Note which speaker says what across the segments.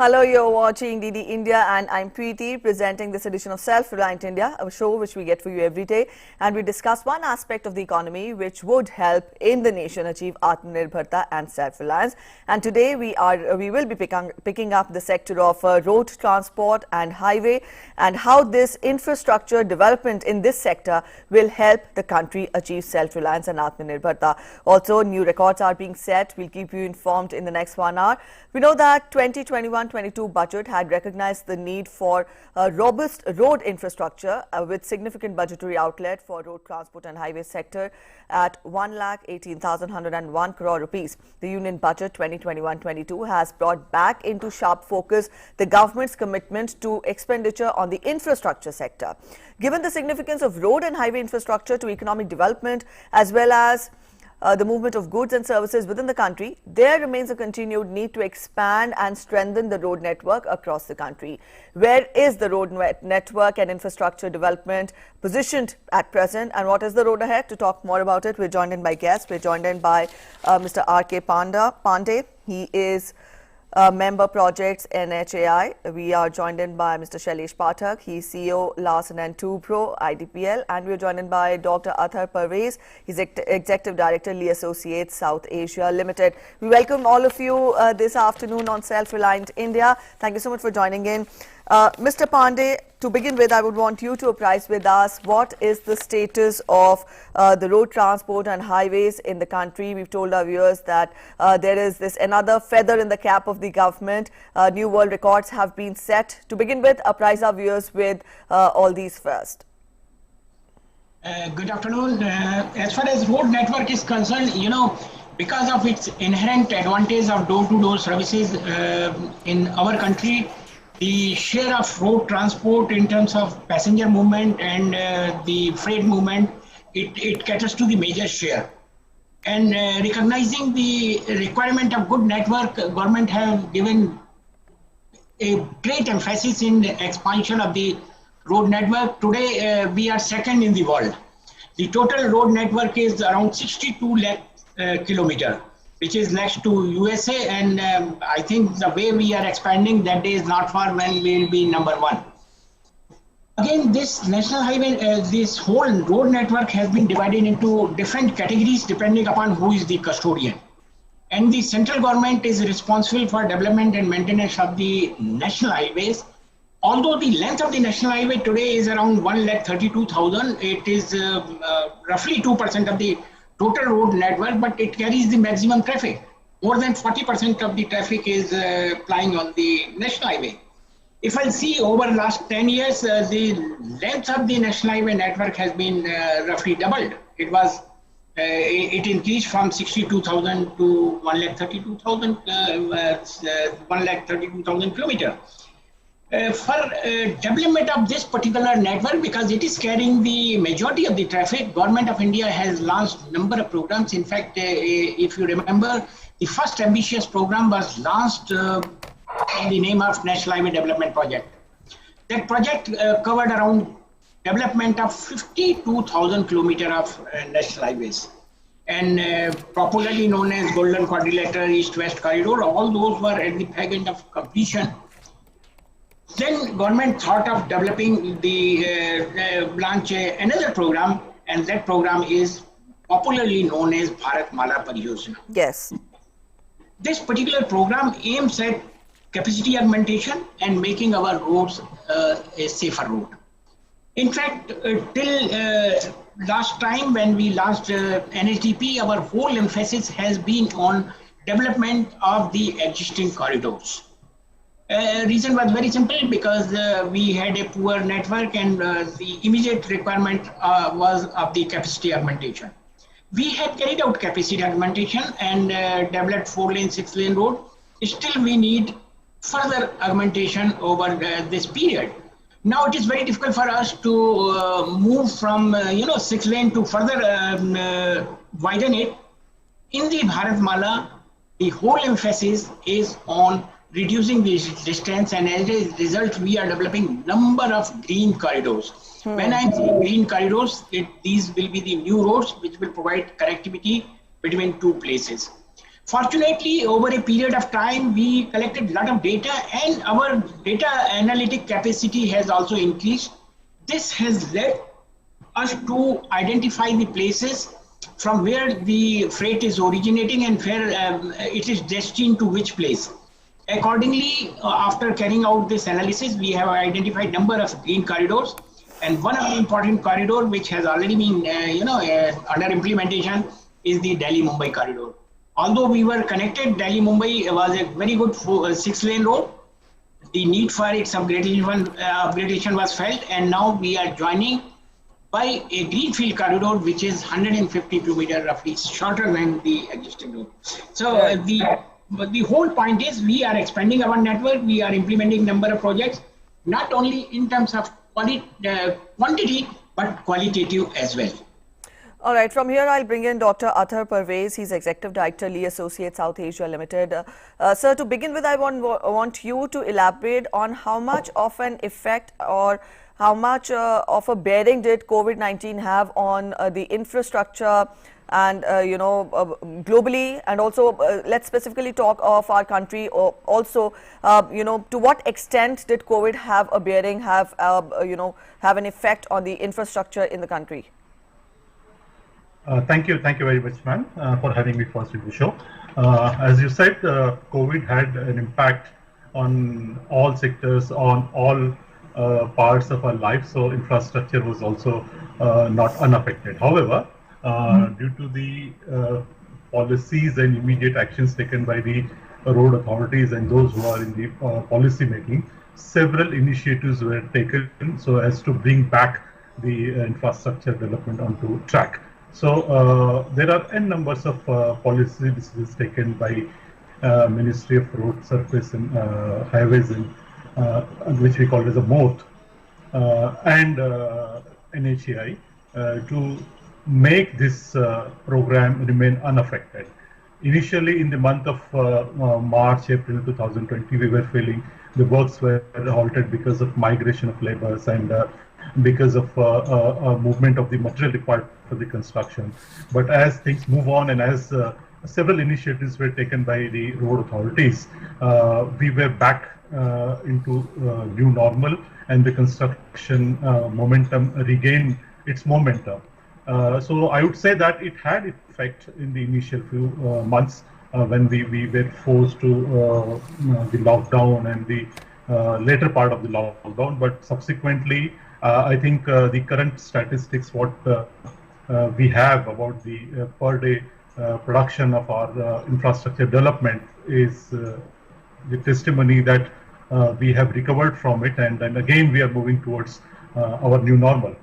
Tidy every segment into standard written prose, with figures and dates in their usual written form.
Speaker 1: Hello, you're watching DD India and I'm Preeti presenting this edition of Self-Reliant India, a show which we get for you every day, and we discuss one aspect of the economy which would help in the nation achieve Atmanirbharta and self-reliance. And today we will be picking up the sector of road transport and highway and how this infrastructure development in this sector will help the country achieve self-reliance and Atmanirbharta. Also, new records are being set. We'll keep you informed in the next 1 hour. We know that 2021-22 budget had recognized the need for a robust road infrastructure with significant budgetary outlet for road transport and highway sector at 1,18,101 crore rupees. The Union Budget 2021-22 has brought back into sharp focus the government's commitment to expenditure on the infrastructure sector. Given the significance of road and highway infrastructure to economic development as well as the movement of goods and services within the country, there remains a continued need to expand and strengthen the road network across the country. Where is the road network and infrastructure development positioned at present, and what is the road ahead? To talk more about it, we're joined in by guests. We're joined in by Mr. R.K. Pandey. He is member projects NHAI. We are joined in by Mr. Shailesh Pathak. He's CEO Larsen & Toubro IDPL, and we're joined in by Dr. Athar Parvez. He's Executive Director Lee Associates South Asia Limited. We welcome all of you this afternoon on Self-Reliant India. Thank you so much for joining in. Mr. Pandey, to begin with, I would want you to apprise with us what is the status of the road transport and highways in the country. We've told our viewers that there is this another feather in the cap of the government. New world records have been set. To begin with, apprise our viewers with all these first.
Speaker 2: Good afternoon. As far as road network is concerned, because of its inherent advantage of door-to-door services in our country, the share of road transport in terms of passenger movement and the freight movement, it caters to the major share. And recognizing the requirement of good network, government have given a great emphasis in the expansion of the road network. Today, we are second in the world. The total road network is around 62 lakh kilometer, which is next to USA, and I think the way we are expanding, that day is not far when we will be number one. Again, this national highway, this whole road network has been divided into different categories depending upon who is the custodian. And the central government is responsible for development and maintenance of the national highways. Although the length of the national highway today is around 1,32,000, it is roughly 2% of the total road network, but it carries the maximum traffic. More than 40% of the traffic is plying on the national highway. If I see over the last 10 years, the length of the national highway network has been roughly doubled. It increased from 62,000 to 1,32,000 kilometers. For development of this particular network, because it is carrying the majority of the traffic, Government of India has launched a number of programs. In fact, if you remember, the first ambitious program was launched in the name of National Highway Development Project. That project covered around development of 52,000 kilometers of national highways, and popularly known as Golden Quadrilateral, East-West Corridor. All those were at the fag end of completion. Then government thought of developing launch another program, and that program is popularly known as Bharat Mala Pariyojana.
Speaker 1: Yes.
Speaker 2: This particular program aims at capacity augmentation and making our roads a safer road. In fact, till last time when we launched NHDP, our whole emphasis has been on development of the existing corridors. Reason was very simple, because we had a poor network, and the immediate requirement was of the capacity augmentation. We have carried out capacity augmentation and developed 4-lane, 6-lane road. Still, we need further augmentation over this period. Now, it is very difficult for us to move from 6-lane to further widen it. In the Bharat Mala, the whole emphasis is on reducing the distance, and as a result, we are developing number of green corridors. When I say green corridors, these will be the new roads which will provide connectivity between two places. Fortunately, over a period of time, we collected a lot of data, and our data analytic capacity has also increased. This has led us to identify the places from where the freight is originating and where it is destined to which place. Accordingly, after carrying out this analysis, we have identified number of green corridors, and one of the important corridor which has already been, under implementation is the Delhi-Mumbai corridor. Although we were connected, Delhi-Mumbai was a very good 6-lane road. The need for its upgradation was felt, and now we are joining by a greenfield corridor which is 150 kilometer roughly shorter than the existing road. So the whole point is we are expanding our network, we are implementing number of projects, not only in terms of quantity but qualitative as well.
Speaker 1: All right, from here I'll bring in Dr. Athar Parvez. He's Executive Director, Lee Associates South Asia Limited. Sir, to begin with, I want you to elaborate on how much of an effect or how much of a bearing did COVID-19 have on the infrastructure and, globally, and also let's specifically talk of our country. Also, to what extent did COVID have a bearing, have an effect on the infrastructure in the country?
Speaker 3: Thank you very much, ma'am, for having me first in the show. As you said, COVID had an impact on all sectors, on all parts of our life, so infrastructure was also not unaffected. However, due to the policies and immediate actions taken by the road authorities and those who are in the policy making, several initiatives were taken so as to bring back the infrastructure development onto track. So there are n numbers of policy decisions taken by Ministry of Road, Surface and Highways, and which we call as a MOT, and NHAI to make this program remain unaffected. Initially, in the month of March, April 2020, we were feeling the works were halted because of migration of laborers and because of movement of the material required for the construction. But as things move on and as several initiatives were taken by the road authorities, we were back into new normal, and the construction momentum regained its momentum. So I would say that it had effect in the initial few months when we were forced to the lockdown and the later part of the lockdown, but subsequently I think the current statistics what we have about the per day production of our infrastructure development is the testimony that we have recovered from it, and again we are moving towards our new normal.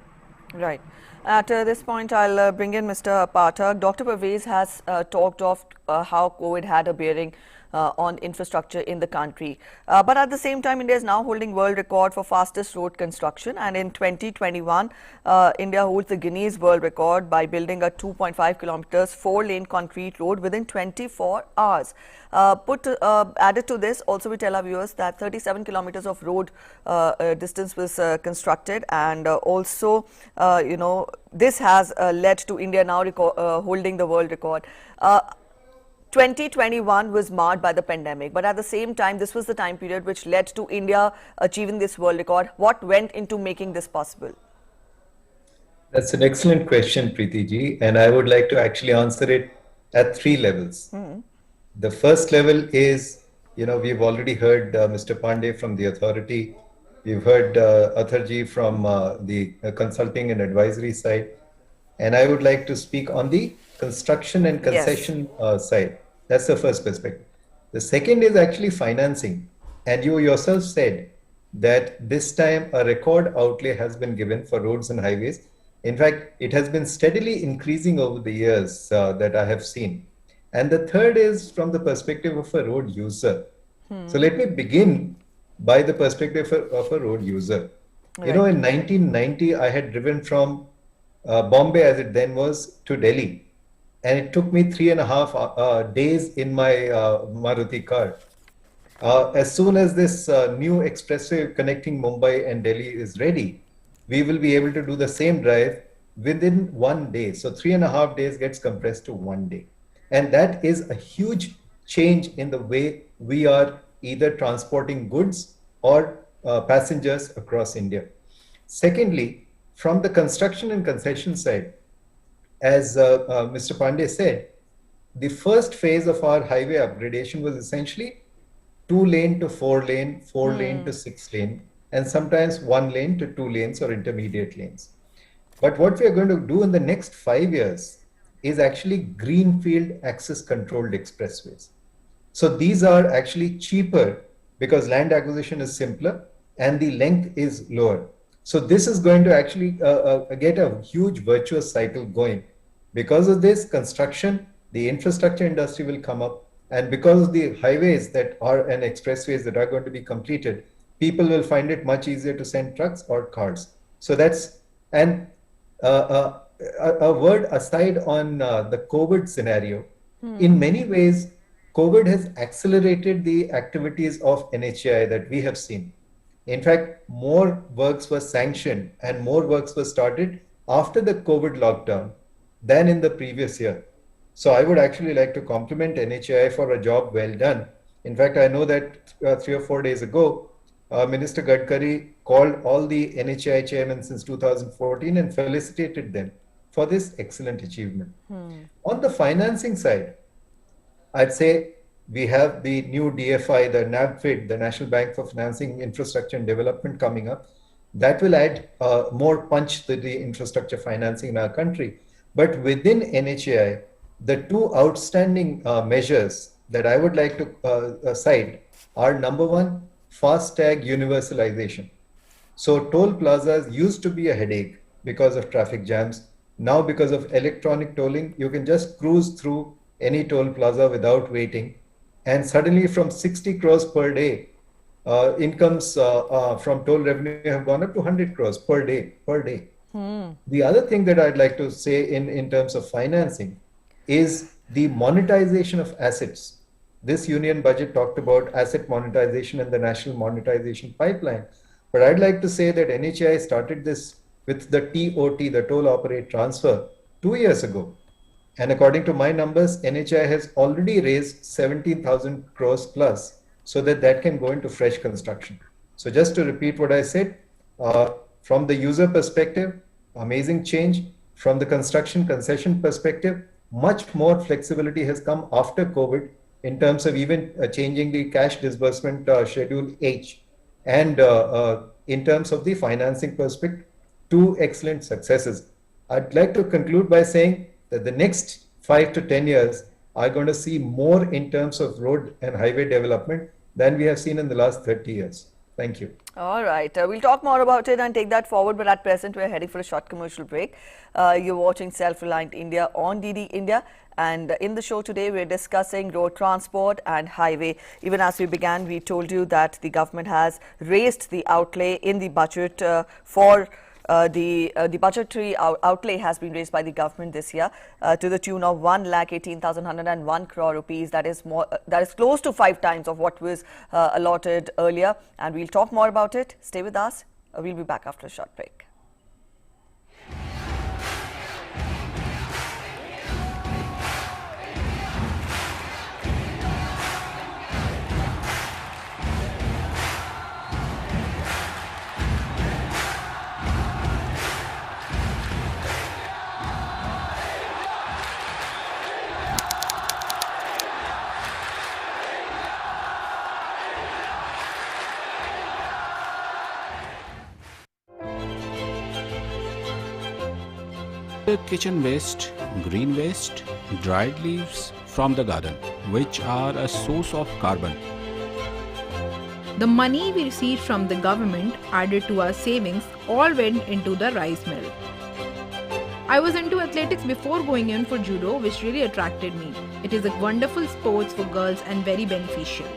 Speaker 1: Right. At this point, I'll bring in Mr. Pathak. Dr. Parvez has talked of how COVID had a bearing on infrastructure in the country. But at the same time, India is now holding world record for fastest road construction. And in 2021, India holds the Guinness World Record by building a 2.5 kilometers 4-lane concrete road within 24 hours. Added to this, also we tell our viewers that 37 kilometers of road distance was constructed, and also, this has led to India now holding the world record. 2021 was marred by the pandemic, but at the same time, this was the time period which led to India achieving this world record. What went into making this possible?
Speaker 4: That's an excellent question, Preeti ji, and I would like to actually answer it at 3 levels. The first level is, we've already heard Mr. Pandey from the authority. We've heard Athar ji from the consulting and advisory side. And I would like to speak on the construction and concession side. That's the first perspective. The second is actually financing. And you yourself said that this time a record outlay has been given for roads and highways. In fact, it has been steadily increasing over the years that I have seen. And the third is from the perspective of a road user. So let me begin by the perspective of a road user. Right. In 1990, I had driven from Bombay, as it then was, to Delhi. And it took me 3.5 days in my Maruti car. As soon as this new expressway connecting Mumbai and Delhi is ready, we will be able to do the same drive within 1 day. So 3.5 days gets compressed to 1 day. And that is a huge change in the way we are either transporting goods or passengers across India. Secondly, from the construction and concession side, as Mr. Pandey said, the first phase of our highway upgradation was essentially 2 lane to 4 lane, 4 lane to 6 lane, and sometimes 1 lane to 2 lanes or intermediate lanes. But what we are going to do in the next 5 years is actually greenfield access controlled expressways. So these are actually cheaper because land acquisition is simpler and the length is lower. So this is going to actually get a huge virtuous cycle going. Because of this construction, the infrastructure industry will come up, and because of the highways that are and expressways that are going to be completed, people will find it much easier to send trucks or cars. So that's and a word aside on the COVID scenario. In many ways, COVID has accelerated the activities of NHAI that we have seen. In fact, more works were sanctioned and more works were started after the COVID lockdown than in the previous year. So I would actually like to compliment NHAI for a job well done. In fact, I know that 3 or 4 days ago, Minister Gadkari called all the NHAI chairmen since 2014 and felicitated them for this excellent achievement. On the financing side, I'd say we have the new DFI, the NABFID, the National Bank for Financing Infrastructure and Development coming up. That will add more punch to the infrastructure financing in our country. But within NHAI, the two outstanding measures that I would like to cite are number one, FASTag universalization. So toll plazas used to be a headache because of traffic jams. Now, because of electronic tolling, you can just cruise through any toll plaza without waiting. And suddenly from 60 crores per day, incomes from toll revenue have gone up to 100 crores per day. The other thing that I'd like to say in terms of financing is the monetization of assets. This union budget talked about asset monetization and the national monetization pipeline. But I'd like to say that NHAI started this with the TOT, the toll operate transfer, 2 years ago. And according to my numbers, NHAI has already raised 17,000 crores plus so that that can go into fresh construction. So just to repeat what I said, from the user perspective, amazing change. From the construction concession perspective, much more flexibility has come after COVID in terms of even changing the cash disbursement schedule H. And in terms of the financing perspective, two excellent successes. I'd like to conclude by saying that the next 5 to 10 years are going to see more in terms of road and highway development than we have seen in the last 30 years. Thank you.
Speaker 1: All right. We'll talk more about it and take that forward. But at present, we're heading for a short commercial break. You're watching Self-Reliant India on DD India. And in the show today, we're discussing road transport and highway. Even as we began, we told you that the government has raised the outlay in the budget for the budgetary outlay has been raised by the government this year to the tune of 1,18,101 crore rupees. That is close to 5 times of what was allotted earlier. And we'll talk more about it. Stay with us. We'll be back after a short break.
Speaker 5: Kitchen waste, green waste, dried leaves from the garden, which are a source of carbon.
Speaker 6: The money we received from the government added to our savings all went into the rice mill. I was into athletics before going in for judo, which really attracted me. It is a wonderful sport for girls and very beneficial.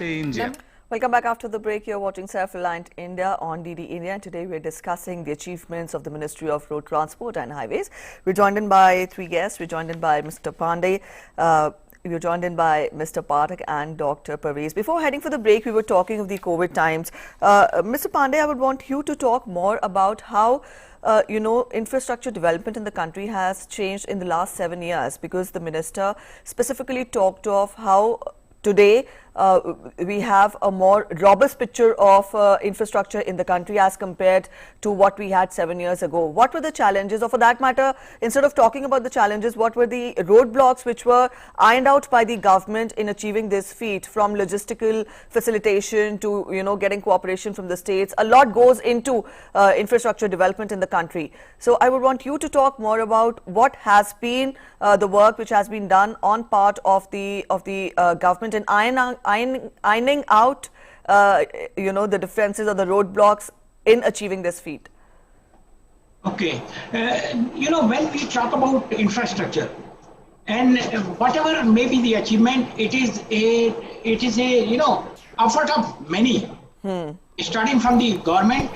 Speaker 5: India.
Speaker 1: Welcome back after the break. You're watching Self-Reliant India on DD India, and today we're discussing the achievements of the Ministry of Road Transport and Highways. We're joined in by three guests. We're joined in by Mr. Pandey, we're joined in by Mr. Pathak and Dr. Parvez. Before heading for the break, we were talking of the COVID times. Mr. Pandey, I would want you to talk more about how infrastructure development in the country has changed in the last 7 years, because the minister specifically talked of how today we have a more robust picture of infrastructure in the country as compared to what we had 7 years ago. What were the challenges, or for that matter, instead of talking about the challenges, what were the roadblocks which were ironed out by the government in achieving this feat, from logistical facilitation to, getting cooperation from the states? A lot goes into infrastructure development in the country. So I would want you to talk more about what has been the work which has been done on part of the government in ironing out the differences or the roadblocks in achieving this feat.
Speaker 2: Okay, when we talk about infrastructure, and whatever may be the achievement, it is a effort of many, starting from the government,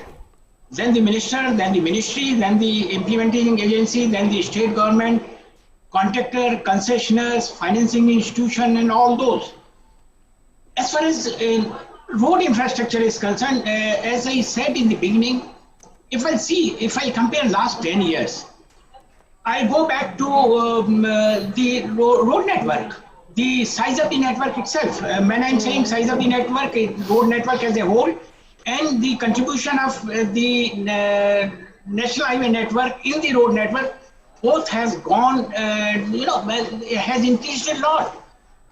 Speaker 2: then the minister, then the ministry, then the implementing agency, then the state government, contractor, concessionaires, financing institution, and all those. As far as road infrastructure is concerned, as I said in the beginning, if I compare last 10 years, I go back to the road network, the size of the network itself. When I'm saying size of the network, road network as a whole, and the contribution of the national highway network in the road network, both has gone, has increased a lot.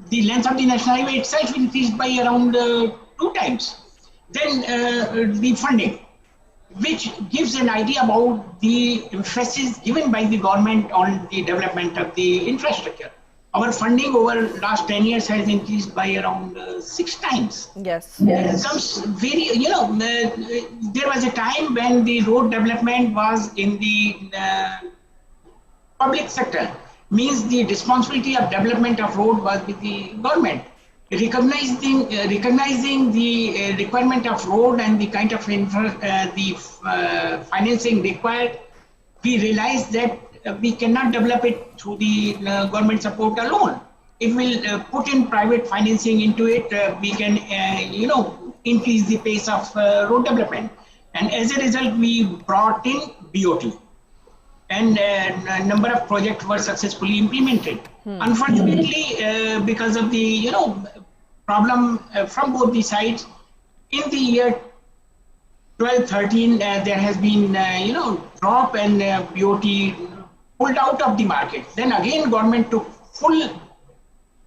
Speaker 2: The length of the national highway itself increased by around 2 times. Then the funding, which gives an idea about the emphasis given by the government on the development of the infrastructure. Our funding over the last 10 years has increased by around 6 times.
Speaker 1: Yes.
Speaker 2: Some very, there was a time when the road development was in the public sector. Means the responsibility of development of road was with the government. Recognizing the requirement of road and the kind of financing required, we realized that we cannot develop it through the government support alone. If we'll put in private financing into it, we can, increase the pace of road development. And as a result, we brought in BOT. And a number of projects were successfully implemented. Unfortunately, because of the problem from both the sides, in the year 12-13, there has been drop and BOT pulled out of the market. Then again, government took full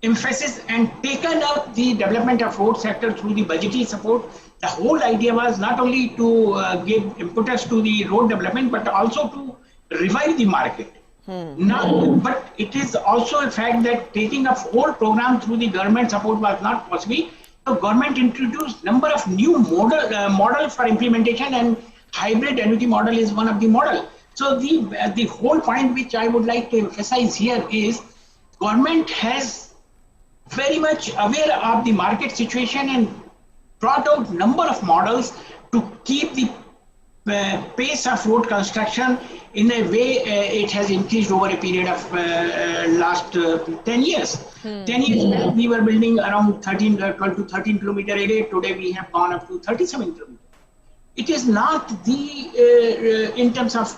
Speaker 2: emphasis and taken up the development of road sector through the budgetary support. The whole idea was not only to give impetus to the road development, but also to revive the market. Now, but it is also a fact that taking a whole program through the government support was not possible. So government introduced number of new models for implementation, and hybrid annuity model is one of the model. So the whole point which I would like to emphasize here is government has very much aware of the market situation and brought out number of models to keep the pace of road construction in a way it has increased over a period of last 10 years. 10 years back, we were building around 12 to 13 kilometer a day. Today we have gone up to 37 kilometers. It is not the in terms of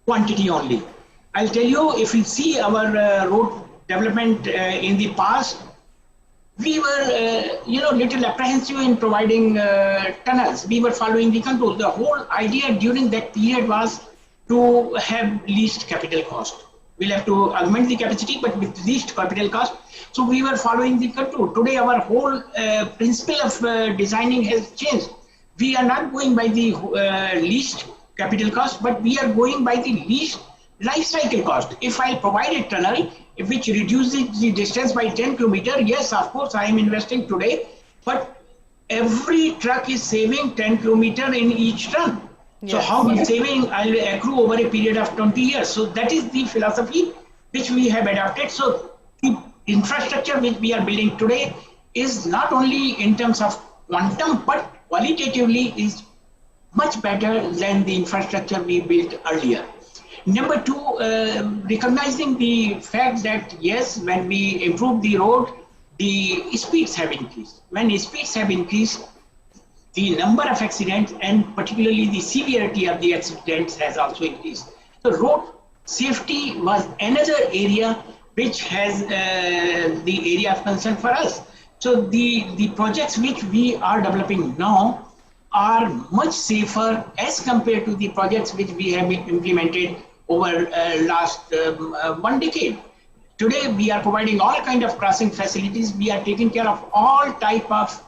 Speaker 2: quantity only. I'll tell you, if you see our road development in the past, we were, little apprehensive in providing tunnels. We were following the control. The whole idea during that period was to have least capital cost. We'll have to augment the capacity, but with least capital cost. So we were following the control. Today, our whole principle of designing has changed. We are not going by the least capital cost, but we are going by the least life cycle cost. If I provide a tunnel which reduces the distance by 10 kilometers, yes, of course, I am investing today, but every truck is saving 10 kilometers in each run. Yes. So how much saving I'll accrue over a period of 20 years. So that is the philosophy which we have adopted. So the infrastructure which we are building today is not only in terms of quantum, but qualitatively is much better than the infrastructure we built earlier. Number two, recognizing the fact that yes, when we improve the road, the speeds have increased. When speeds have increased, the number of accidents and particularly the severity of the accidents has also increased. So road safety was another area which has the area of concern for us. So the projects which we are developing now are much safer as compared to the projects which we have implemented over last 1 decade. Today we are providing all kind of crossing facilities. We are taking care of all type of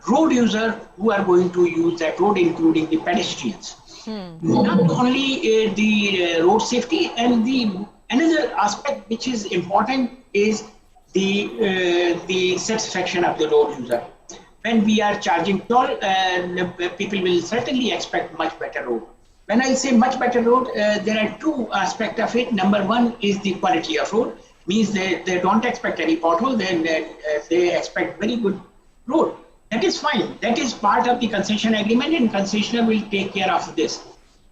Speaker 2: road users who are going to use that road, including the pedestrians. Not only the road safety, and the another aspect which is important is the satisfaction of the road user. When we are charging toll, people will certainly expect much better road. When I say much better road, there are two aspects of it. Number one is the quality of road, means they don't expect any pothole, then they expect very good road. That is fine. That is part of the concession agreement, and concessioner will take care of this.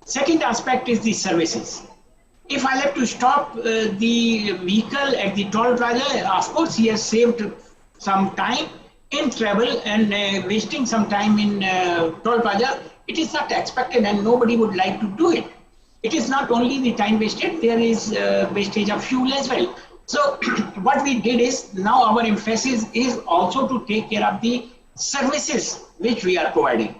Speaker 2: Second aspect is the services. If I have to stop the vehicle at the toll plaza, of course he has saved some time in travel and wasting some time in toll plaza. It is not expected and nobody would like to do it. It is not only the time wasted, there is wastage of fuel as well. So what we did is, now our emphasis is also to take care of the services which we are providing.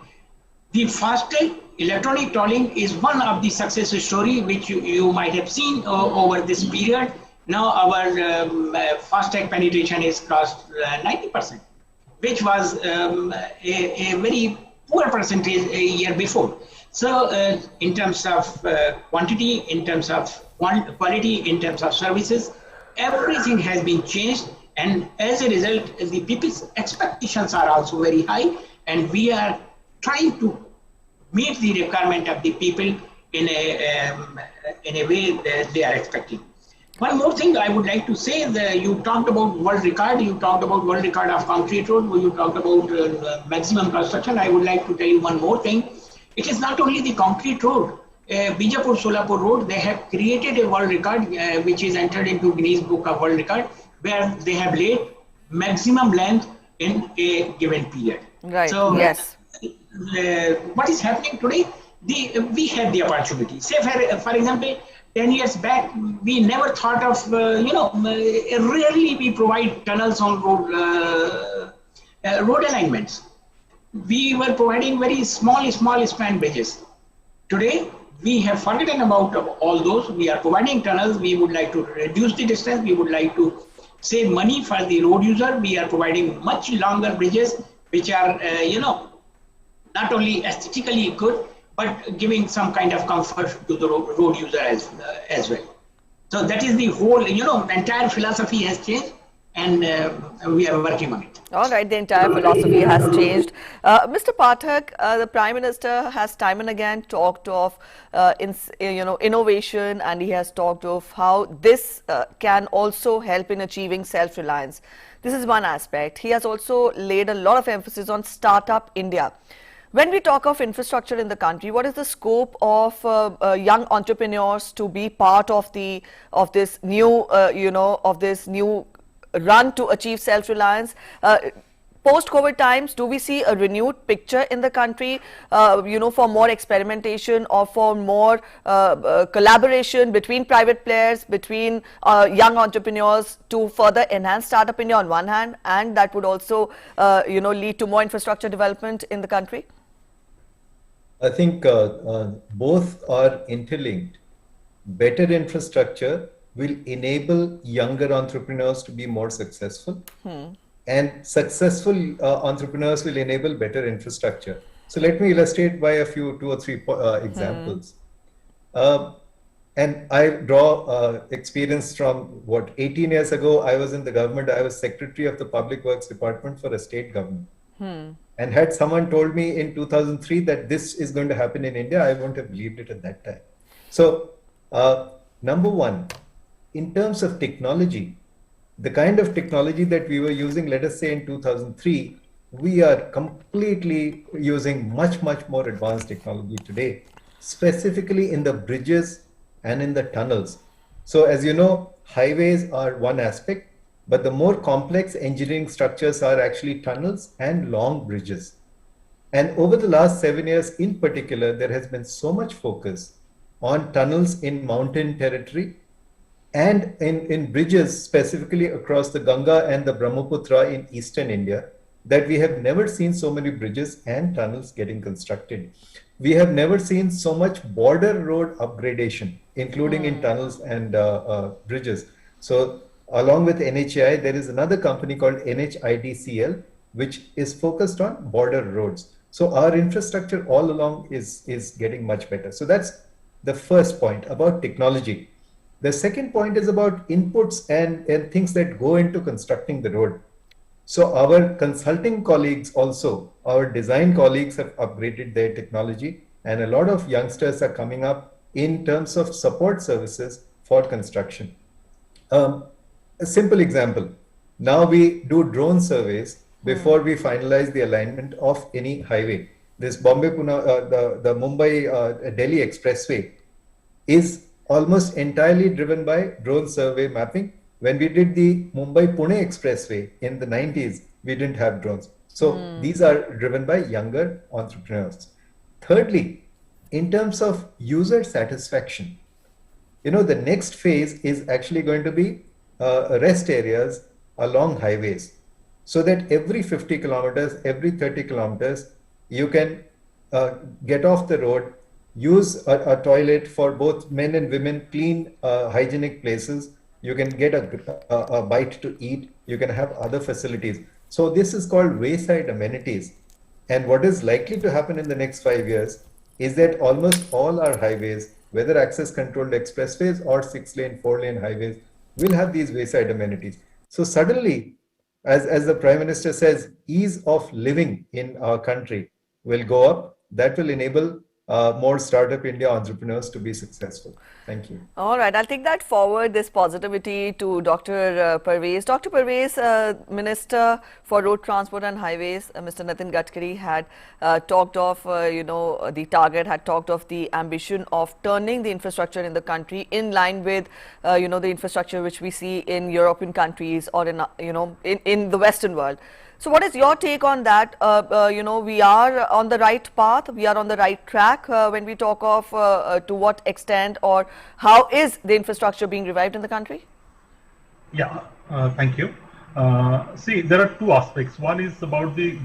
Speaker 2: The FASTag electronic tolling is one of the success story which you might have seen over this period. Now our FASTag penetration is crossed 90%, which was a very poor percentage a year before. So in terms of quantity, in terms of quality, in terms of services, everything has been changed, and as a result the people's expectations are also very high, and we are trying to meet the requirement of the people in a way that they are expecting. One more thing I would like to say, that you talked about world record, you talked about world record of concrete road, you talked about maximum construction. I would like to tell you one more thing. It is not only the concrete road. Bijapur-Solapur road, they have created a world record which is entered into Guinness Book of World Record, where they have laid maximum length in a given period.
Speaker 1: Right.
Speaker 2: So,
Speaker 1: yes.
Speaker 2: What is happening today? We have the opportunity. Say, for example, 10 years back, we never thought of, rarely we provide tunnels on road alignments. We were providing very small span bridges. Today, we have forgotten about all those. We are providing tunnels. We would like to reduce the distance. We would like to save money for the road user. We are providing much longer bridges, which are, not only aesthetically good, but giving some kind of comfort to the road user as well. So that is the whole, the entire philosophy has changed, and we are working on it.
Speaker 1: All right, the entire philosophy has changed. Mr. Pathak, the Prime Minister has time and again talked of innovation, and he has talked of how this can also help in achieving self-reliance. This is one aspect. He has also laid a lot of emphasis on Startup India. When we talk of infrastructure in the country, what is the scope of young entrepreneurs to be part of this new run to achieve self-reliance? Post-COVID times, do we see a renewed picture in the country, for more experimentation or for more collaboration between private players, between young entrepreneurs to further enhance Startup India on one hand, and that would also, lead to more infrastructure development in the country?
Speaker 4: I think both are interlinked. Better infrastructure will enable younger entrepreneurs to be more successful, and successful entrepreneurs will enable better infrastructure. So let me illustrate by two or three examples. And I draw experience from 18 years ago, I was in the government. I was secretary of the Public Works Department for a state government. And had someone told me in 2003 that this is going to happen in India, I wouldn't have believed it at that time. So number one, in terms of technology, the kind of technology that we were using, let us say in 2003, we are completely using much, much more advanced technology today, specifically in the bridges and in the tunnels. So as you know, highways are one aspect, but the more complex engineering structures are actually tunnels and long bridges. And over the last 7 years in particular, there has been so much focus on tunnels in mountain territory and in bridges specifically across the Ganga and the Brahmaputra in eastern India, that we have never seen so many bridges and tunnels getting constructed. We have never seen so much border road upgradation, including in tunnels and bridges. So along with NHAI, there is another company called NHIDCL, which is focused on border roads. So our infrastructure all along is getting much better. So that's the first point about technology. The second point is about inputs and things that go into constructing the road. So our consulting colleagues also, our design colleagues have upgraded their technology, and a lot of youngsters are coming up in terms of support services for construction. A simple example, now we do drone surveys before we finalize the alignment of any highway. This Bombay-Pune, the Mumbai-Delhi expressway is almost entirely driven by drone survey mapping. When we did the Mumbai-Pune expressway in the 90s, we didn't have drones. So these are driven by younger entrepreneurs. Thirdly, in terms of user satisfaction, the next phase is actually going to be rest areas along highways, so that every 50 kilometers, every 30 kilometers, you can get off the road, use a toilet for both men and women, clean, hygienic places. You can get a bite to eat. You can have other facilities. So this is called wayside amenities. And what is likely to happen in the next 5 years is that almost all our highways, whether access controlled expressways or 6-lane, 4-lane highways, will have these wayside amenities. So suddenly, as the Prime Minister says, ease of living in our country will go up. That will enable more Startup India entrepreneurs to be successful. Thank you.
Speaker 1: All right, I'll take that forward, this positivity, to Dr. Parvez. Dr. Parvez, Minister for Road Transport and Highways, Mr. Nitin Gadkari had talked of, the target, had talked of the ambition of turning the infrastructure in the country in line with, the infrastructure which we see in European countries or in the Western world. So what is your take on that? We are on the right path, we are on the right track when we talk of to what extent or how is the infrastructure being revived in the country?
Speaker 3: Yeah, thank you. See, there are two aspects. One is about the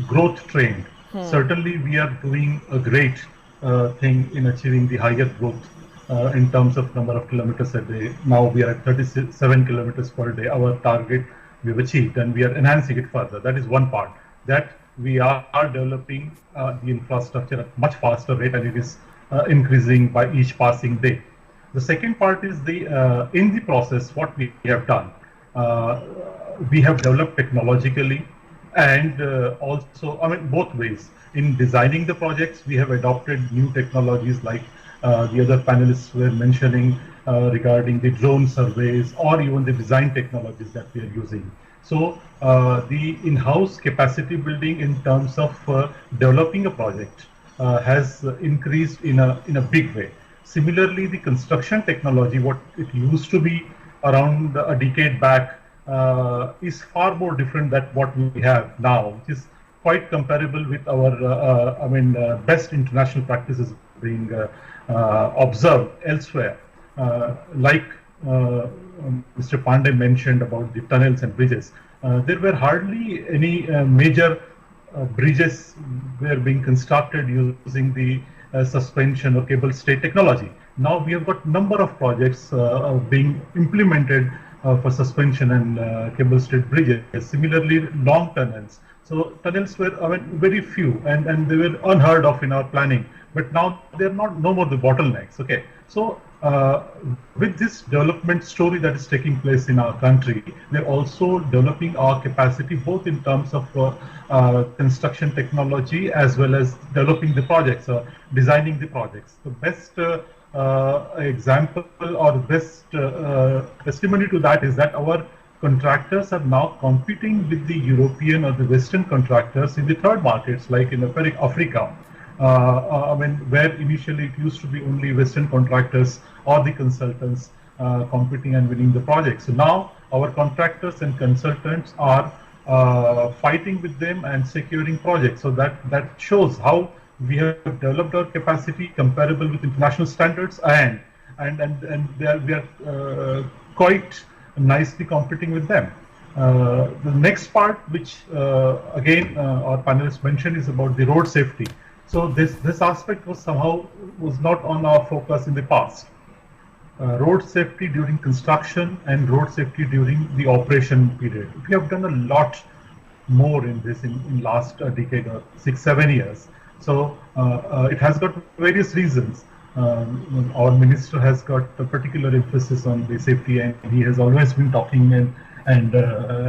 Speaker 3: growth trend. Certainly, we are doing a great thing in achieving the higher growth in terms of number of kilometers a day. Now we are at 37 kilometers per day. Our target we've achieved, and we are enhancing it further. That is one part, that we are developing the infrastructure at much faster rate, and it is increasing by each passing day. The second part is in the process, what we have done. We have developed technologically and also, both ways. In designing the projects, we have adopted new technologies like the other panelists were mentioning regarding the drone surveys or even the design technologies that we are using. So the in-house capacity building in terms of developing a project has increased in a big way. Similarly, the construction technology, what it used to be around a decade back, is far more different than what we have now, which is quite comparable with our best international practices being observed elsewhere. Like Mr. Pandey mentioned about the tunnels and bridges, there were hardly any major bridges were being constructed using the suspension or cable stay technology. Now we have got number of projects being implemented for suspension and cable stayed bridges. Similarly, long tunnels. So tunnels were very few and they were unheard of in our planning. But now they're no more the bottlenecks. Okay, so with this development story that is taking place in our country, we're also developing our capacity both in terms of construction technology as well as developing the projects, designing the projects. The best example or best testimony to that is that our contractors are now competing with the European or the Western contractors in the third markets, like in Africa. I mean, where initially it used to be only Western contractors or the consultants competing and winning the projects. So now our contractors and consultants are fighting with them and securing projects. So that shows how we have developed our capacity comparable with international standards, and we are quite nicely competing with them. The next part, which again our panelists mentioned, is about the road safety. So this aspect was not on our focus in the past. Road safety during construction and road safety during the operation period. We have done a lot more in this in last decade or 6-7 years. So it has got various reasons. Our minister has got a particular emphasis on the safety, and he has always been talking and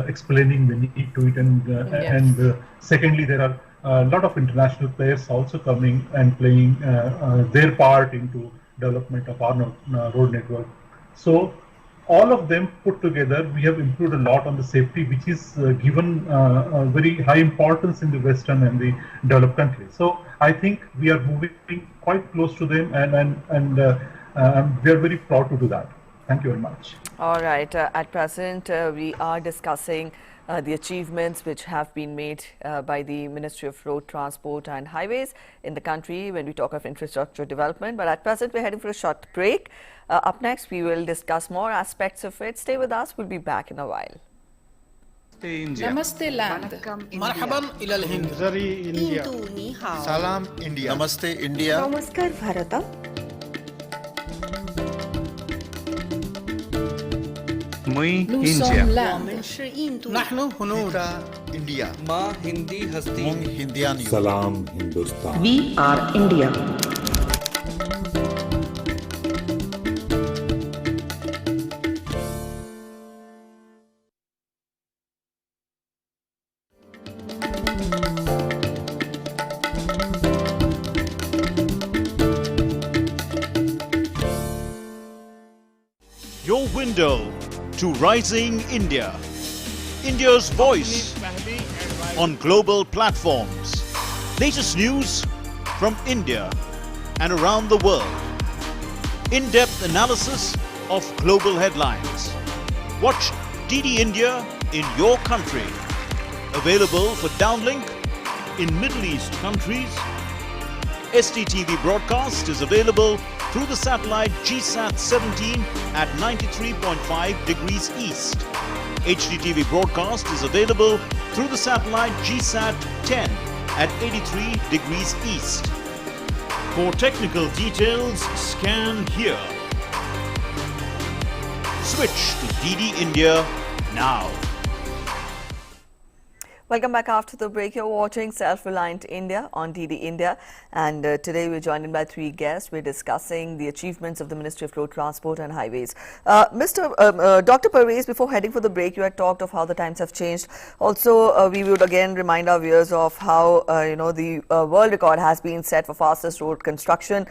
Speaker 3: explaining the need to it. And secondly, there are a lot of international players also coming and playing their part into development of our road network. So all of them put together, we have improved a lot on the safety, which is given a very high importance in the Western and the developed countries. So I think we are moving quite close to them, and we are very proud to do that. Thank you very much.
Speaker 1: All right. At present, we are discussing the achievements which have been made by the Ministry of Road Transport and Highways in the country when we talk of infrastructure development. But at present, we're heading for a short break. Up next, we will discuss more aspects of it. Stay with us. We'll be back in a while.
Speaker 7: Namaste land.
Speaker 8: Marhaban ila al-Hind.
Speaker 7: Zari India.
Speaker 8: Salam India. Namaste India.
Speaker 9: Namaskar Bharata.
Speaker 8: Mui India. Nahnu Hunud. India. Ma Hindi Hasti. Mung Hindian.
Speaker 10: Salam Hindustan.
Speaker 9: We are India.
Speaker 11: Your window to rising India. India's voice on global platforms. Latest news from India and around the world. In-depth analysis of global headlines. Watch DD India in your country. Available for downlink in Middle East countries. STTV broadcast is available through the satellite GSAT 17 at 93.5 degrees east. HDTV broadcast is available through the satellite GSAT 10 at 83 degrees east. For technical details, scan here. Switch to DD India now.
Speaker 1: Welcome back after the break. You're watching Self-Reliant India on DD India, and today we're joined in by three guests. We're discussing the achievements of the Ministry of Road Transport and Highways. Dr. Parvez, before heading for the break, you had talked of how the times have changed. Also, we would again remind our viewers of how the world record has been set for fastest road construction.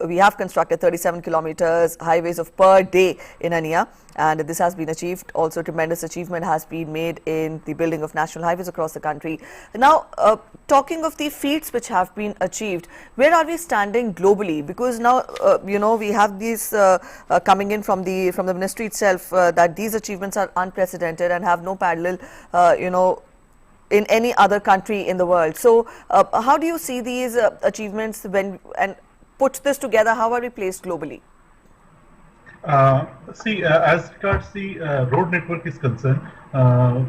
Speaker 1: We have constructed 37 kilometers highways of per day in a year, and this has been achieved. Also, tremendous achievement has been made in the building of national highways across the country. Now, talking of the feats which have been achieved, where are we standing globally? Because now, we have these coming in from the ministry itself that these achievements are unprecedented and have no parallel, in any other country in the world. So, how do you see these achievements and put this together? How are we placed globally?
Speaker 3: As regards the road network is concerned,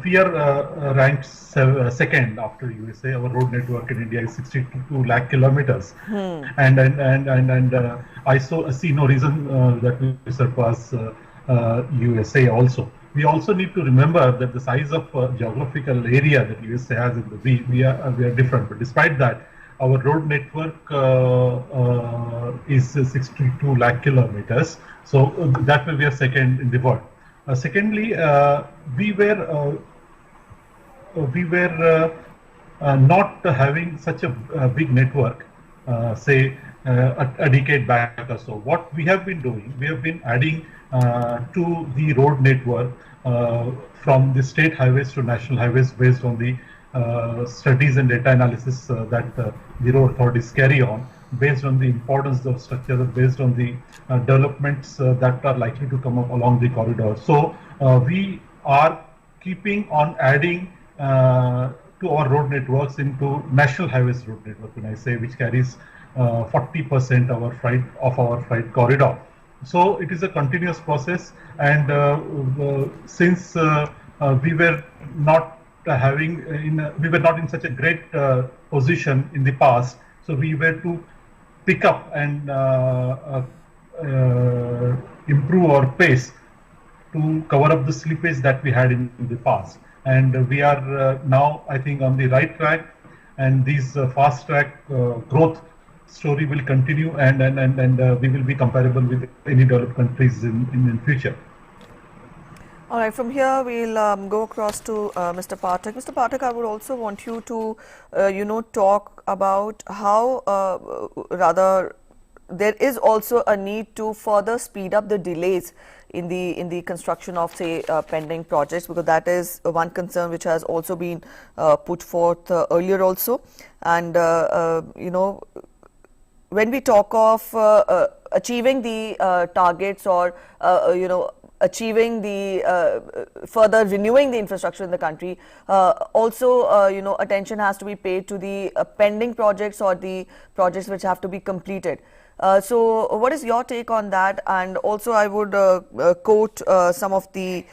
Speaker 3: we are ranked second after USA. Our road network in India is 62 lakh kilometers, and I see no reason that we surpass USA also. We also need to remember that the size of geographical area that USA has we are different. But despite that, our road network is 62 lakh kilometers. So that way we are second in the world. Secondly, we were not having such a big network, say a decade back or so. What we have been doing, we have been adding to the road network from the state highways to national highways based on the studies and data analysis that the road authorities carry on, based on the importance of structure, based on the developments that are likely to come up along the corridor. So we are keeping on adding to our road networks into national highways road network, when I say, which carries 40% of our freight corridor. So it is a continuous process, and since we were not we were not in such a great position in the past, so we were to pick up and improve our pace to cover up the slippage that we had in the past. And we are now, I think, on the right track, and this fast track growth story will continue, and we will be comparable with any developed countries in future.
Speaker 1: All right, from here we'll go across to Mr. Pathak. Mr. Pathak, I would also want you to, talk about how, rather, there is also a need to further speed up the delays in the construction of, say, pending projects, because that is one concern which has also been put forth earlier also. And when we talk of achieving the targets, or achieving the further renewing the infrastructure in the country, also attention has to be paid to the pending projects or the projects which have to be completed. So what is your take on that? And also I would quote some of the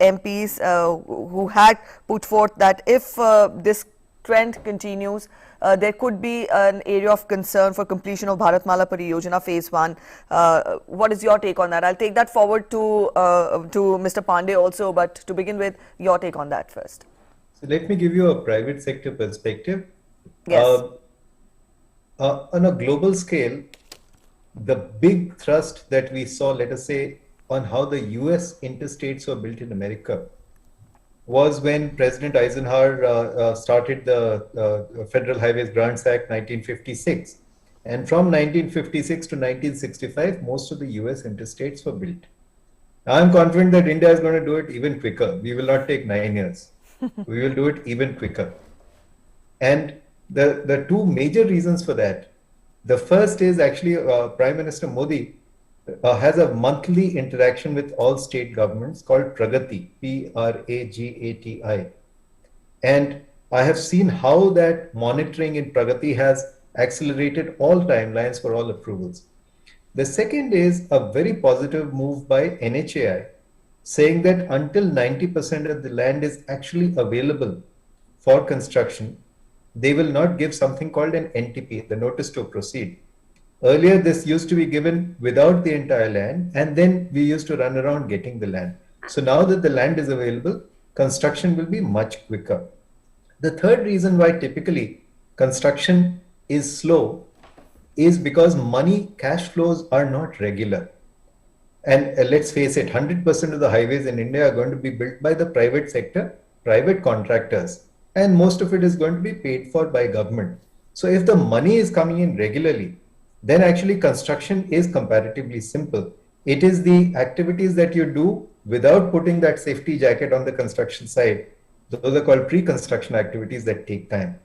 Speaker 1: MPs who had put forth that if this trend continues, there could be an area of concern for completion of Bharatmala Pariyojana Phase 1. What is your take on that? I'll take that forward to Mr. Pandey also, but to begin with, your take on that first.
Speaker 4: So let me give you a private sector perspective.
Speaker 1: Yes.
Speaker 4: On a global scale, the big thrust that we saw, let us say, on how the US interstates were built in America was when President Eisenhower started the Federal Highways Grants Act 1956. And from 1956 to 1965, most of the US interstates were built. Now, I'm confident that India is going to do it even quicker. We will not take 9 years. We will do it even quicker. And the two major reasons for that, the first is actually Prime Minister Modi has a monthly interaction with all state governments called Pragati, Pragati. And I have seen how that monitoring in Pragati has accelerated all timelines for all approvals. The second is a very positive move by NHAI, saying that until 90% of the land is actually available for construction, they will not give something called an NTP, the notice to proceed. Earlier, this used to be given without the entire land, and then we used to run around getting the land. So now that the land is available, construction will be much quicker. The third reason why typically construction is slow is because cash flows are not regular. And let's face it, 100% of the highways in India are going to be built by the private sector, private contractors, and most of it is going to be paid for by government. So if the money is coming in regularly, then actually construction is comparatively simple. It is the activities that you do without putting that safety jacket on the construction side. Those are called pre-construction activities that take time.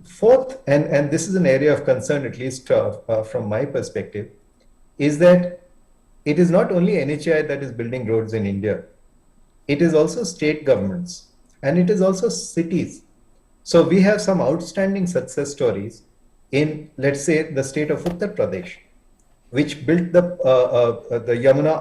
Speaker 4: Fourth, and this is an area of concern, at least from my perspective, is that it is not only NHAI that is building roads in India. It is also state governments, and it is also cities. So we have some outstanding success stories in, let's say, the state of Uttar Pradesh, which built the Yamuna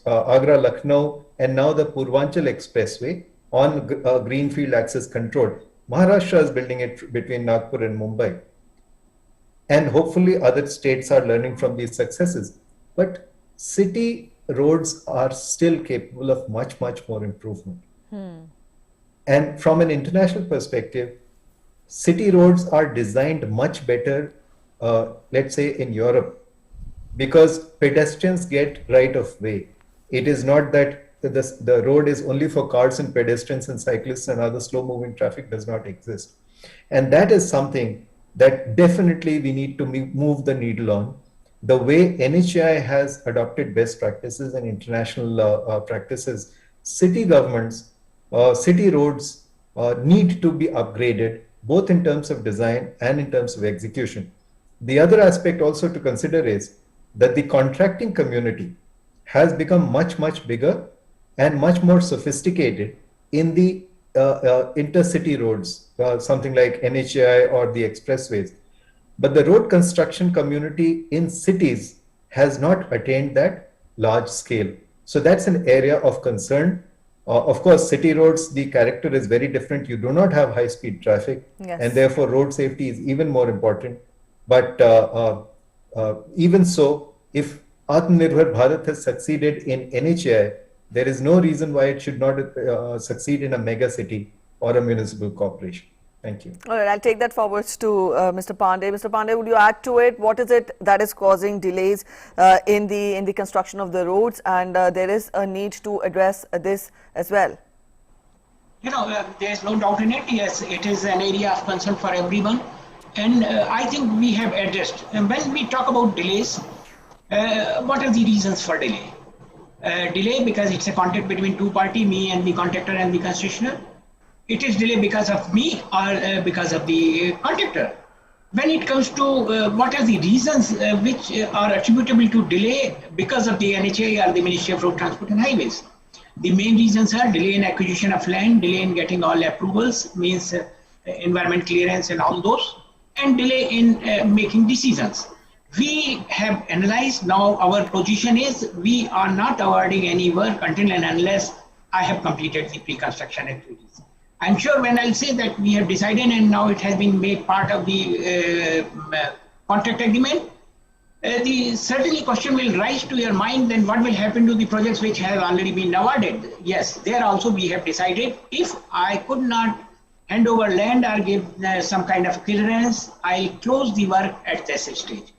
Speaker 4: Agra Lucknow and now the Purvanchal Expressway on greenfield access control. Maharashtra is building it between Nagpur and Mumbai. And hopefully other states are learning from these successes. But city roads are still capable of much, much more improvement. And from an international perspective, city roads are designed much better, let's say in Europe, because pedestrians get right of way. It is not that the road is only for cars and pedestrians and cyclists, and other slow moving traffic does not exist. And that is something that definitely we need to move the needle on. The way NHAI has adopted best practices and international practices, city governments, city roads need to be upgraded, both in terms of design and in terms of execution. The other aspect also to consider is that the contracting community has become much, much bigger and much more sophisticated in the intercity roads, something like NHAI or the expressways. But the road construction community in cities has not attained that large scale. So that's an area of concern. Of course, city roads, the character is very different. You do not have high-speed traffic, and therefore road safety is even more important. But even so, if Atmanirbhar Bharat has succeeded in NHAI, there is no reason why it should not succeed in a mega city or a municipal corporation. Thank you.
Speaker 1: All right, I'll take that forwards to Mr. Pandey. Mr. Pandey, would you add to it? What is it that is causing delays in the construction of the roads, and there is a need to address this as well?
Speaker 2: There is no doubt in it. Yes, it is an area of concern for everyone, and I think we have addressed. And when we talk about delays, what are the reasons for delay? Delay because it's a contract between two parties, me and the contractor and the concessionaire. It is delay because of me or because of the contractor. When it comes to what are the reasons which are attributable to delay because of the NHAI or the Ministry of Road Transport and Highways, the main reasons are delay in acquisition of land, delay in getting all approvals, means environment clearance and all those, and delay in making decisions. We have analyzed. Now our position is we are not awarding any work until and unless I have completed the pre-construction activities. I'm sure when I'll say that we have decided and now it has been made part of the contract agreement, the certainly question will rise to your mind, then what will happen to the projects which have already been awarded? Yes, there also we have decided if I could not hand over land or give some kind of clearance, I'll close the work at this stage.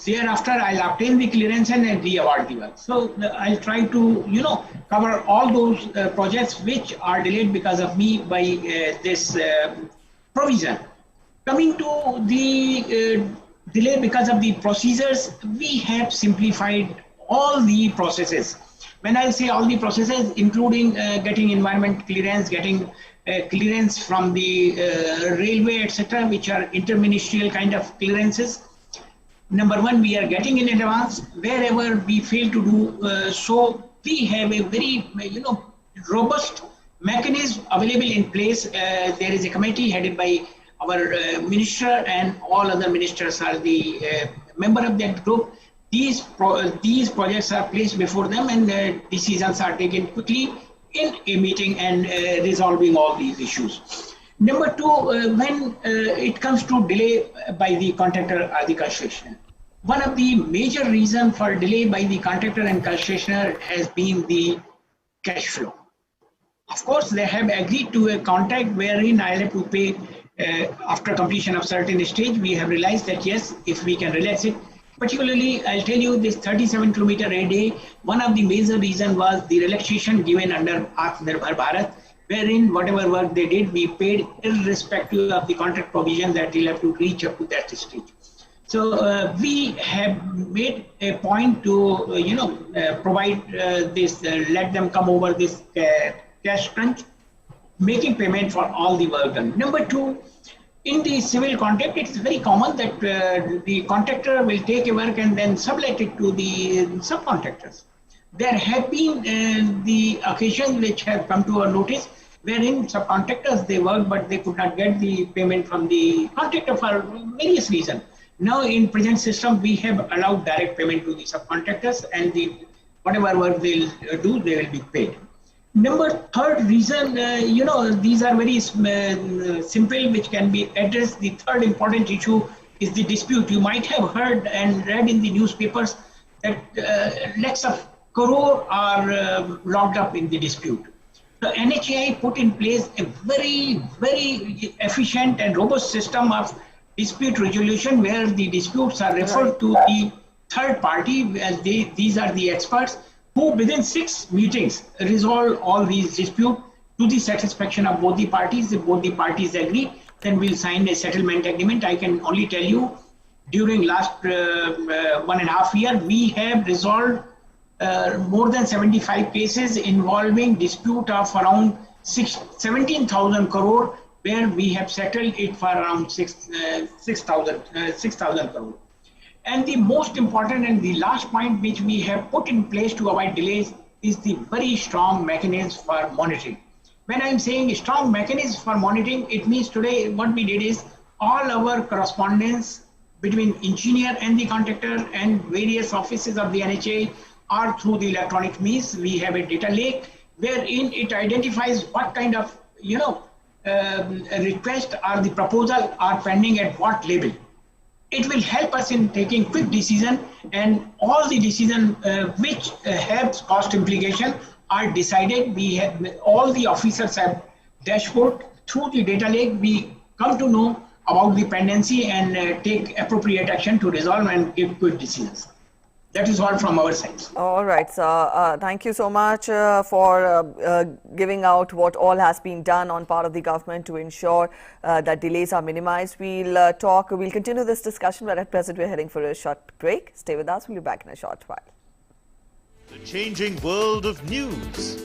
Speaker 2: Thereafter, I'll obtain the clearance and then re-award the work. So I'll try to, cover all those projects which are delayed because of me by this provision. Coming to the delay because of the procedures, we have simplified all the processes. When I say all the processes, including getting environment clearance, getting clearance from the railway, etc., which are interministerial kind of clearances. Number one, we are getting in advance. Wherever we fail to do so, we have a very, robust mechanism available in place. There is a committee headed by our minister, and all other ministers are the member of that group. These projects are placed before them, and decisions are taken quickly in a meeting and resolving all these issues. Number two, when it comes to delay by the contractor or the concessionaire, one of the major reasons for delay by the contractor and concessionaire has been the cash flow. Of course, they have agreed to a contract wherein I'll have to pay after completion of certain stage. We have realized that yes, if we can relax it, particularly I'll tell you this 37 kilometer a day, one of the major reasons was the relaxation given under Atmanirbhar Bharat, wherein whatever work they did, we paid irrespective of the contract provision that they'll have to reach up to that stage. So we have made a point to, provide this, let them come over this cash crunch, making payment for all the work done. Number two, in the civil contract, it's very common that the contractor will take a work and then sublet it to the subcontractors. There have been the occasions which have come to our notice wherein subcontractors, they work but they could not get the payment from the contractor for various reasons. Now in present system, we have allowed direct payment to the subcontractors, and whatever work they'll do, they will be paid. Number third reason, these are very simple, which can be addressed. The third important issue is the dispute. You might have heard and read in the newspapers that lakhs of crore are locked up in the dispute. The NHAI put in place a very, very efficient and robust system of dispute resolution, where the disputes are referred to the third party, as these are the experts who within 6 meetings resolve all these disputes to the satisfaction of both the parties. If both the parties agree, then we'll sign a settlement agreement. I can only tell you, during last 1.5 years, we have resolved more than 75 cases involving dispute of around 17,000 crore, where we have settled it for around 6,000 crore. And the most important and the last point which we have put in place to avoid delays is the very strong mechanism for monitoring. When I'm saying strong mechanism for monitoring, it means today what we did is all our correspondence between engineer and the contractor and various offices of the NHA are through the electronic means. We have a data lake wherein it identifies what kind of request or the proposal are pending at what level. It will help us in taking quick decision, and all the decision which have cost implication are decided. We have all the officers have dashboard through the data lake. We come to know about the pendency and take appropriate action to resolve and give quick decisions. That is all from our side.
Speaker 1: All right, sir. Thank you so much for giving out what all has been done on part of the government to ensure that delays are minimized. We'll continue this discussion, but at present we're heading for a short break. Stay with us. We'll be back in a short while.
Speaker 11: The changing world of news.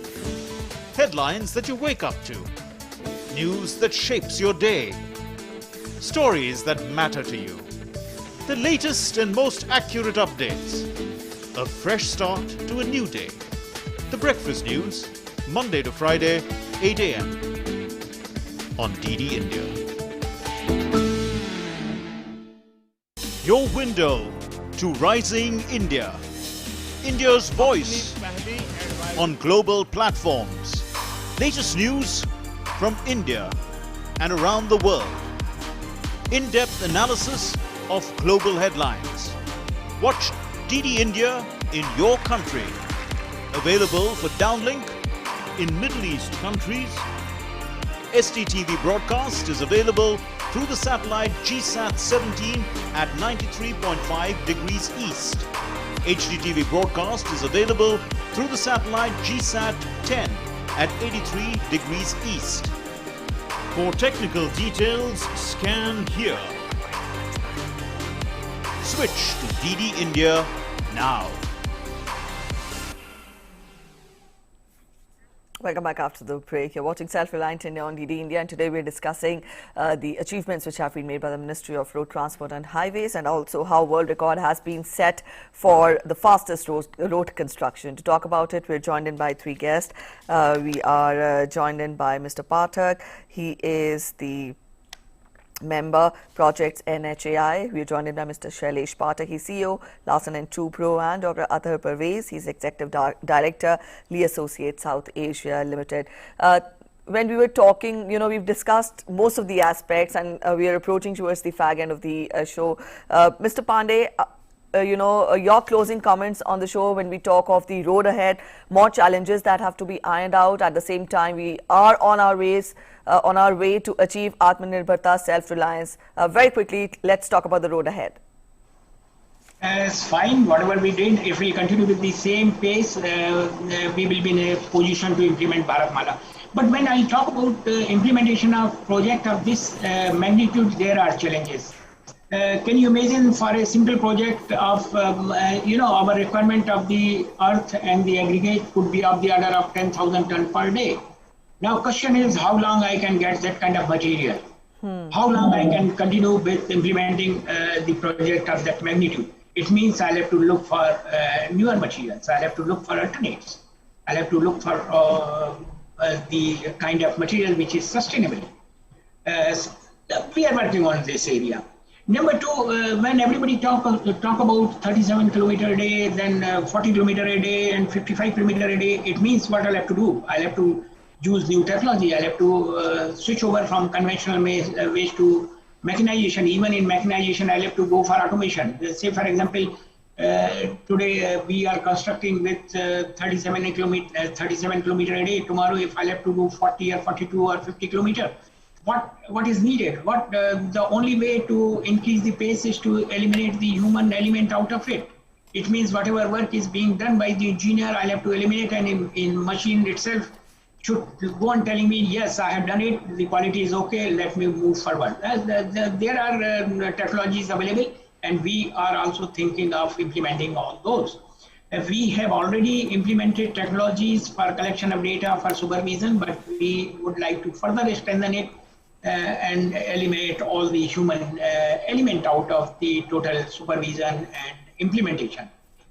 Speaker 11: Headlines that you wake up to. News that shapes your day. Stories that matter to you. The latest and most accurate updates. A fresh start to a new day. The Breakfast News, Monday to Friday, 8 a.m. on DD India. Your window to rising India. India's voice on global platforms. Latest news from India and around the world. In-depth analysis of global headlines. Watch DD India in your country. Available for downlink in Middle East countries. STTV broadcast is available through the satellite GSAT 17 at 93.5 degrees east. HDTV broadcast is available through the satellite GSAT 10 at 83 degrees east. For technical details, scan here. Switch to DD India now.
Speaker 1: Welcome back after the break. You're watching Self-Reliant India on DD India, and today we're discussing the achievements which have been made by the Ministry of Road Transport and Highways, and also how world record has been set for the fastest road construction. To talk about it, we're joined in by three guests. We are joined in by Mr. Pathak. He is the member projects NHAI. We are joined in by Mr. Shailesh Pathak. He's CEO Larsen & Toubro, and Dr. Athar Parvez. He's Executive Director Lee Associates South Asia Limited. When we were talking, we've discussed most of the aspects, and we are approaching towards the fag end of the show. Mr. Pandey, your closing comments on the show when we talk of the road ahead, more challenges that have to be ironed out. At the same time, we are on our way to achieve Atmanirbharta, self-reliance. Very quickly, let's talk about the road ahead.
Speaker 2: It's fine, whatever we did, if we continue with the same pace, we will be in a position to implement Bharatmala. But when I talk about implementation of project of this magnitude, there are challenges. Can you imagine for a simple project of, our requirement of the earth and the aggregate could be of the order of 10,000 tons per day. Now, question is how long I can get that kind of material? How long I can continue with implementing the project of that magnitude? It means I'll have to look for newer materials. I'll have to look for alternates. I'll have to look for the kind of material which is sustainable. We are working on this area. Number two, when everybody talk about 37 kilometer a day, then 40 kilometer a day and 55 kilometer a day, it means what I'll have to do? I'll have to use new technology. I'll have to switch over from conventional ways to mechanization. Even in mechanization, I'll have to go for automation. Say, for example, today we are constructing with 37 kilometer a day. Tomorrow, if I'll have to do 40 or 42 or 50 kilometer, what is needed? The only way to increase the pace is to eliminate the human element out of it. It means whatever work is being done by the engineer, I'll have to eliminate, and in machine itself, should go on telling me, yes, I have done it, the quality is okay, let me move forward. There are technologies available, and we are also thinking of implementing all those. We have already implemented technologies for collection of data for supervision, but we would like to further strengthen it and eliminate all the human element out of the total supervision and implementation.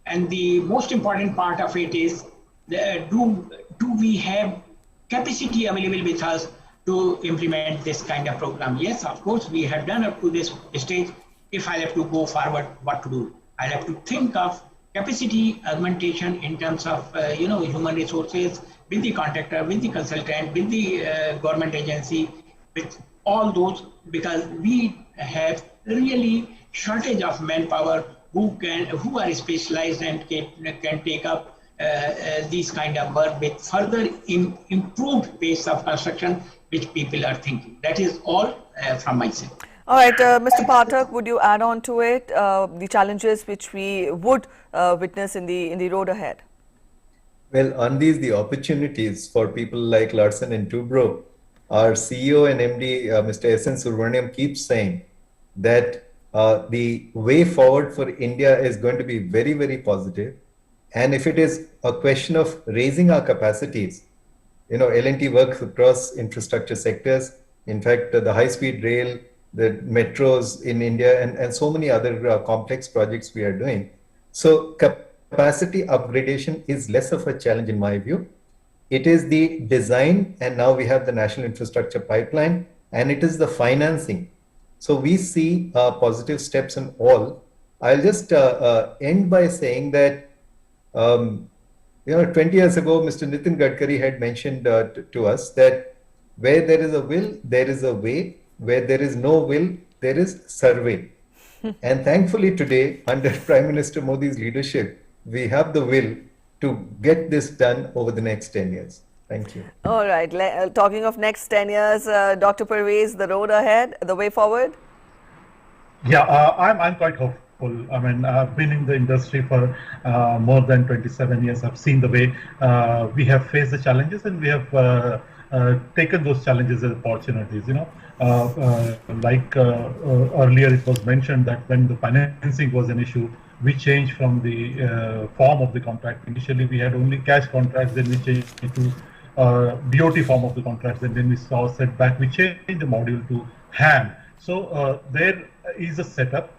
Speaker 2: And the most important part of it is, do we have capacity available with us to implement this kind of program? Yes, of course, we have done up to this stage. If I have to go forward, what to do? I have to think of capacity augmentation in terms of human resources, with the contractor, with the consultant, with the government agency, with all those, because we have really shortage of manpower who are specialized and can take up these kind of work with further improved pace of construction which people are thinking. That is all from my side.
Speaker 1: All right, Mr. Pathak, would you add on to it the challenges which we would witness in the road ahead?
Speaker 4: Well, on these, the opportunities for people like Larsen and Toubro, our CEO and MD, Mr. S.N. Subramaniam, keeps saying that the way forward for India is going to be very, very positive. And if it is a question of raising our capacities, L&T works across infrastructure sectors. In fact, the high-speed rail, the metros in India, and so many other complex projects we are doing. So capacity upgradation is less of a challenge in my view. It is the design, and now we have the National Infrastructure Pipeline, and it is the financing. So we see positive steps in all. I'll just end by saying that 20 years ago, Mr. Nitin Gadkari had mentioned to us that where there is a will, there is a way. Where there is no will, there is survey. And thankfully today, under Prime Minister Modi's leadership, we have the will to get this done over the next 10 years. Thank you.
Speaker 1: All right. Talking of next 10 years, Dr. Parvez, the road ahead, the way forward?
Speaker 3: Yeah, I'm quite hopeful. I mean, I've been in the industry for more than 27 years. I've seen the way we have faced the challenges, and we have taken those challenges as opportunities. Earlier it was mentioned that when the financing was an issue, we changed from the form of the contract. Initially, we had only cash contracts, then we changed it to BOT form of the contracts, and then we saw a setback. We changed the module to HAM. So there is a setup.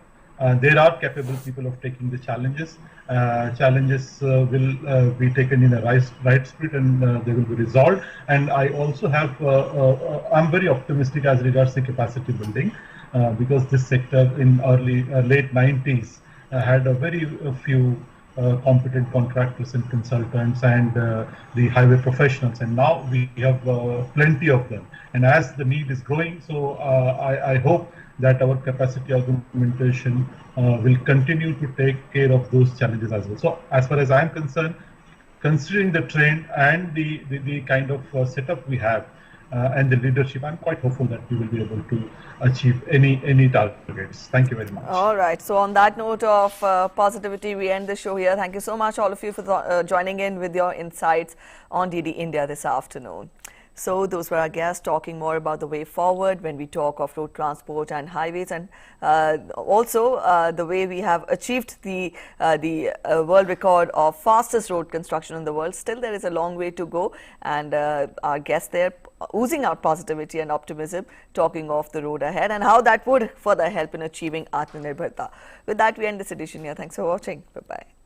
Speaker 3: There are capable people of taking the challenges. Challenges will be taken in a right spirit, and they will be resolved. And I also have, I'm very optimistic as regards the capacity building, because this sector in late 90s had a very few competent contractors and consultants and the highway professionals, and now we have plenty of them. And as the need is growing, so I hope that our capacity augmentation will continue to take care of those challenges as well. So as far as I'm concerned, considering the trend and the kind of setup we have and the leadership, I'm quite hopeful that we will be able to achieve any targets. Thank you very much.
Speaker 1: All right. So on that note of positivity, we end the show here. Thank you so much, all of you, for joining in with your insights on DD India this afternoon. So those were our guests talking more about the way forward when we talk of road transport and highways, and also the way we have achieved the world record of fastest road construction in the world. Still, there is a long way to go, and our guests there oozing out positivity and optimism, talking of the road ahead and how that would further help in achieving Atmanirbharta. With that, we end this edition here. Thanks for watching. Bye-bye.